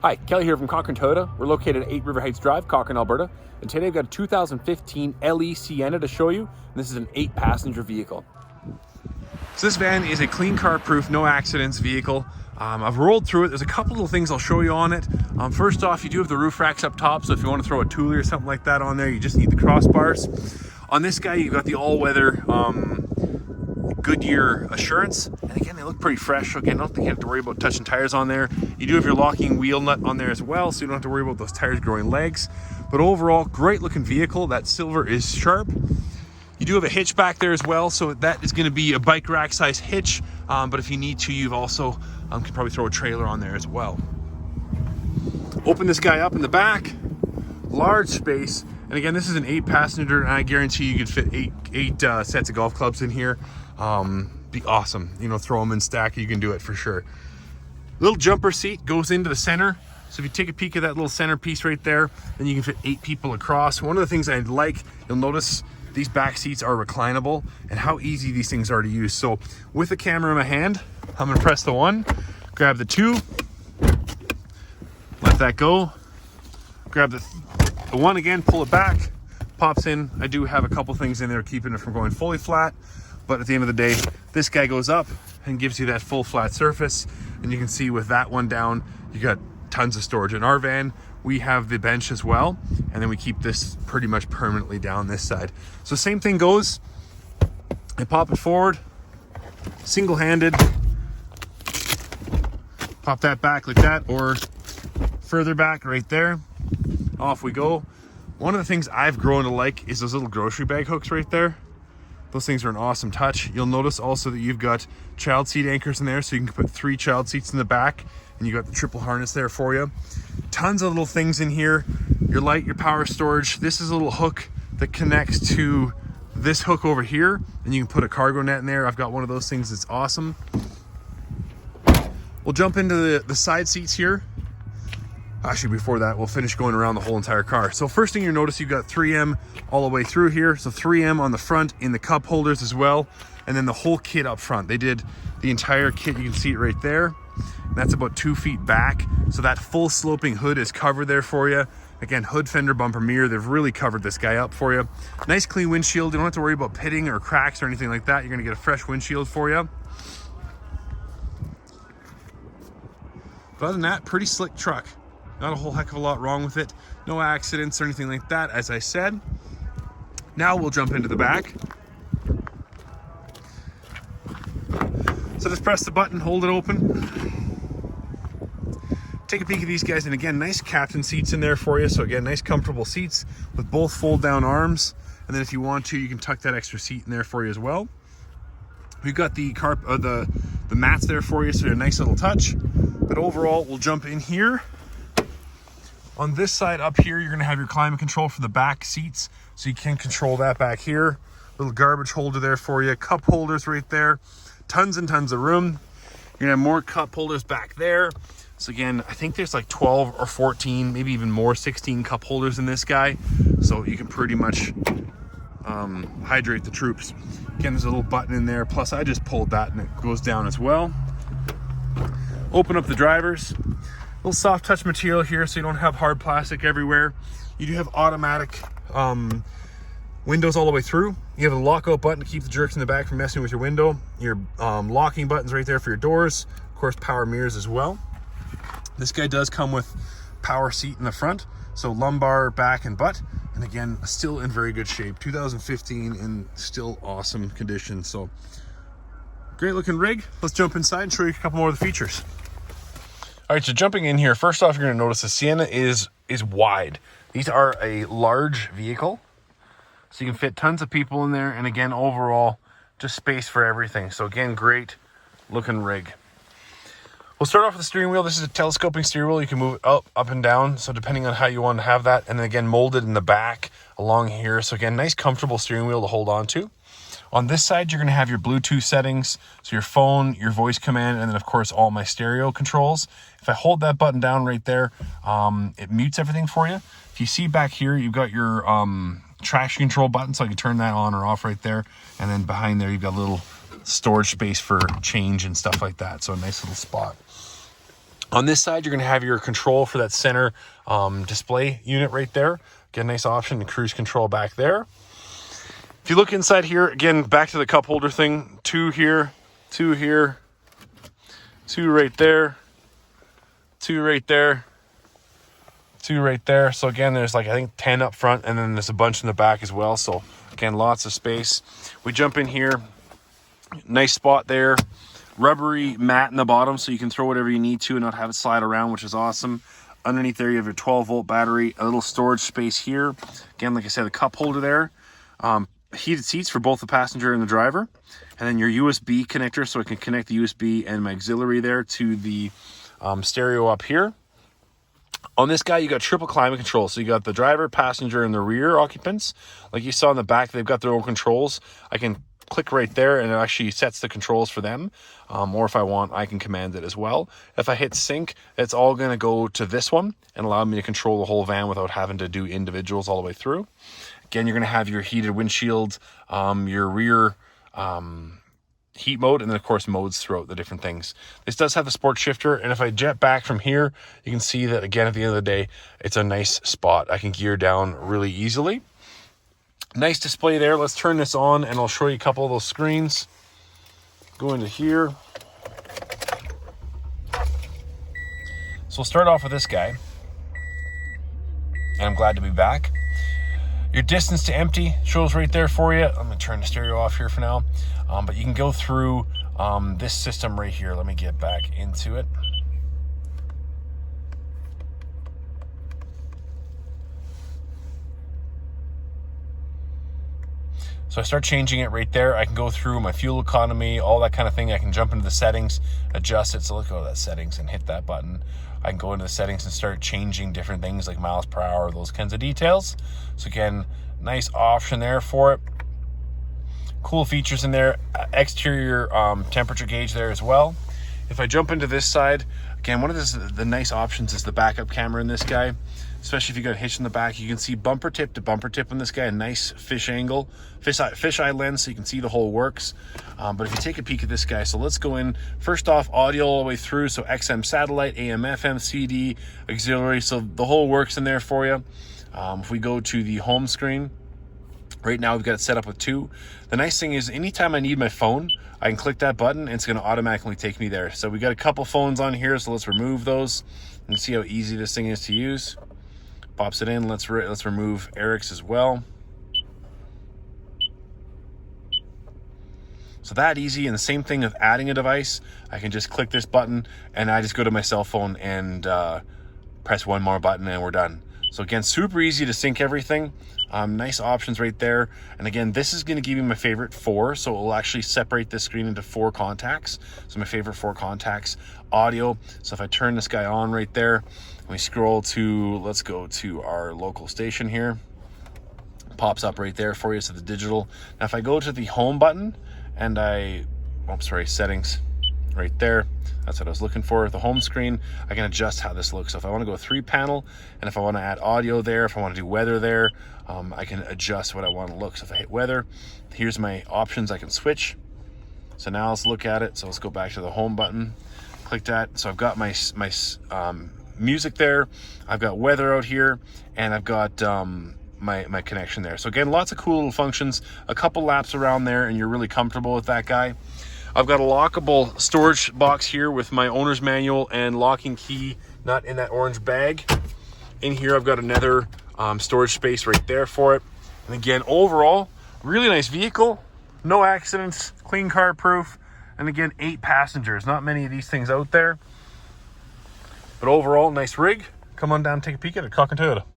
Hi, Kelly here from Cochrane Toyota. We're located at 8 River Heights Drive, Cochrane, Alberta. And today I've got a 2015 LE Sienna to show you. And this is an 8-passenger vehicle. So this van is a clean car proof, no accidents vehicle. I've rolled through it. There's a couple little things I'll show you on it. First off, you do have the roof racks up top. So if you want to throw a Thule or something like that on there, you just need the crossbars. On this guy, you've got the all-weather Goodyear Assurance, and again they look pretty fresh. Again, I don't think you have to worry about touching tires on there. You do have your locking wheel nut on there as well, so you don't have to worry about those tires growing legs. But overall, great looking vehicle. That silver is sharp. You do have a hitch back there as well, so that is going to be a bike rack size hitch, but if you need to, you've also can probably throw a trailer on there as well. Open this guy up in the back, large space. And again, this is an 8-passenger, and I guarantee you could fit eight sets of golf clubs in here. Be awesome. You know, throw them in stack, you can do it for sure. Little jumper seat goes into the center. So if you take a peek at that little center piece right there, then you can fit 8 people across. One of the things I like, you'll notice these back seats are reclinable and how easy these things are to use. So with the camera in my hand, I'm gonna press the 1, grab the 2, let that go, grab the 1 again, pull it back, pops in. I do have a couple things in there keeping it from going fully flat, but at the end of the day, this guy goes up and gives you that full flat surface. And you can see with that one down, you got tons of storage. In our van, we have the bench as well, and then we keep this pretty much permanently down this side. So same thing goes. I pop it forward, single-handed, pop that back like that, or further back right there. Off we go. One of the things I've grown to like is those little grocery bag hooks right there. Those things are an awesome touch. You'll notice also that you've got child seat anchors in there, so you can put 3 child seats in the back, and you got the triple harness there for you. Tons of little things in here. Your light, your power storage. This is a little hook that connects to this hook over here, and you can put a cargo net in there. I've got one of those things that's awesome. We'll jump into the side seats here. Actually, before that, we'll finish going around the whole entire car. So first thing you'll notice, you've got 3M all the way through here. So 3M on the front, in the cup holders as well. And then the whole kit up front. They did the entire kit. You can see it right there. And that's about 2 feet back. So that full sloping hood is covered there for you. Again, hood, fender, bumper, mirror. They've really covered this guy up for you. Nice clean windshield. You don't have to worry about pitting or cracks or anything like that. You're gonna get a fresh windshield for you. But other than that, pretty slick truck. Not a whole heck of a lot wrong with it. No accidents or anything like that, as I said. Now we'll jump into the back. So just press the button, hold it open. Take a peek at these guys, and again, nice captain seats in there for you. So again, nice comfortable seats with both fold down arms. And then if you want to, you can tuck that extra seat in there for you as well. We've got the mats there for you, so a nice little touch. But overall, we'll jump in here. On this side up here, you're gonna have your climate control for the back seats, so you can control that back here. Little garbage holder there for you, cup holders right there, tons and tons of room. You're gonna have more cup holders back there. So again, I think there's like 12 or 14, maybe even more, 16 cup holders in this guy. So you can pretty much hydrate the troops. Again, there's a little button in there, plus I just pulled that and it goes down as well. Open up the drivers. Little soft touch material here, so you don't have hard plastic everywhere. You do have automatic windows all the way through. You have a lockout button to keep the jerks in the back from messing with your window. Your locking buttons right there for your doors. Of course, power mirrors as well. This guy does come with power seat in the front, so lumbar, back, and butt. And again, still in very good shape. 2015 in still awesome condition. So great looking rig. Let's jump inside and show you a couple more of the features. All right, so jumping in here, first off, you're gonna notice the Sienna is wide. These are a large vehicle, so you can fit tons of people in there. And again, overall, just space for everything. So again, great looking rig. We'll start off with the steering wheel. This is a telescoping steering wheel. You can move it up and down. So depending on how you want to have that. And then again, molded in the back along here. So again, nice comfortable steering wheel to hold on to. On this side, you're going to have your Bluetooth settings, so your phone, your voice command, and then of course all my stereo controls. If I hold that button down right there, it mutes everything for you. If you see back here, you've got your traction control button, so I can turn that on or off right there. And then behind there, you've got a little storage space for change and stuff like that. So a nice little spot. On this side, you're going to have your control for that center display unit right there. Get a nice option to cruise control back there. If you look inside here, again, back to the cup holder thing, 2 here, 2 here, 2 right there, 2 right there, 2 right there. So again, there's like, I think 10 up front, and then there's a bunch in the back as well. So again, lots of space. We jump in here, nice spot there. Rubbery mat in the bottom, so you can throw whatever you need to and not have it slide around, which is awesome. Underneath there, you have your 12-volt battery, a little storage space here. Again, like I said, a cup holder there. Heated seats for both the passenger and the driver. And then your USB connector, so I can connect the USB and my auxiliary there to the stereo up here. On this guy, you got triple climate control. So you got the driver, passenger, and the rear occupants. Like you saw in the back, they've got their own controls. I can click right there and it actually sets the controls for them. Or if I want, I can command it as well. If I hit sync, it's all going to go to this one and allow me to control the whole van without having to do individuals all the way through. Again, you're going to have your heated windshield, your rear heat mode, and then of course modes throughout the different things. This does have the sport shifter, and if I jet back from here, you can see that again at the end of the day, it's a nice spot. I can gear down really easily. Nice display there. Let's turn this on and I'll show you a couple of those screens. Go into here. So we'll start off with this guy. And I'm glad to be back. Your distance to empty shows right there for you. I'm going to turn the stereo off here for now. But you can go through this system right here. Let me get back into it. So I start changing it right there. I can go through my fuel economy, all that kind of thing. I can jump into the settings, adjust it. So let's go to that settings and hit that button. I can go into the settings and start changing different things like miles per hour, those kinds of details. So again, nice option there for it. Cool features in there. Exterior temperature gauge there as well. If I jump into this side, again, one of the nice options is the backup camera in this guy. Especially if you got Hitch in the back, you can see bumper tip to bumper tip on this guy. A nice fisheye lens, so you can see the whole works. But if you take a peek at this guy, so let's go in. First off, audio all the way through, so XM satellite, AM, FM, CD, auxiliary, so the whole works in there for you. If we go to the home screen, right now we've got it set up with 2. The nice thing is anytime I need my phone, I can click that button and it's going to automatically take me there. So we got a couple phones on here, so let's remove those and see how easy this thing is to use. Pops it in. Let's remove Eric's as well. So that easy. And the same thing with adding a device. I can just click this button and I just go to my cell phone and press one more button and we're done. So again, super easy to sync everything. Nice options right there. And again, this is going to give you my favorite 4. So it will actually separate this screen into 4 contacts. So my favorite 4 contacts. Audio. So if I turn this guy on right there, we scroll to, let's go to our local station here. Pops up right there for you, so the digital. Now if I go to the home button and settings right there, that's what I was looking for. The home screen, I can adjust how this looks. So if I want to go 3 panel, and if I want to add audio there, if I want to do weather there, I can adjust what I want to look. So if I hit weather, here's my options I can switch. So now let's look at it. So let's go back to the home button, click that. So I've got my music there, I've got weather out here, and I've got my connection there. So again, lots of cool little functions, a couple laps around there, and you're really comfortable with that guy. I've got a lockable storage box here with my owner's manual and locking key nut in that orange bag. In here, I've got another storage space right there for it. And again, overall, really nice vehicle, no accidents, clean car proof, and again, 8 passengers. Not many of these things out there. But overall, nice rig. Come on down and take a peek at it. Cochrane Toyota.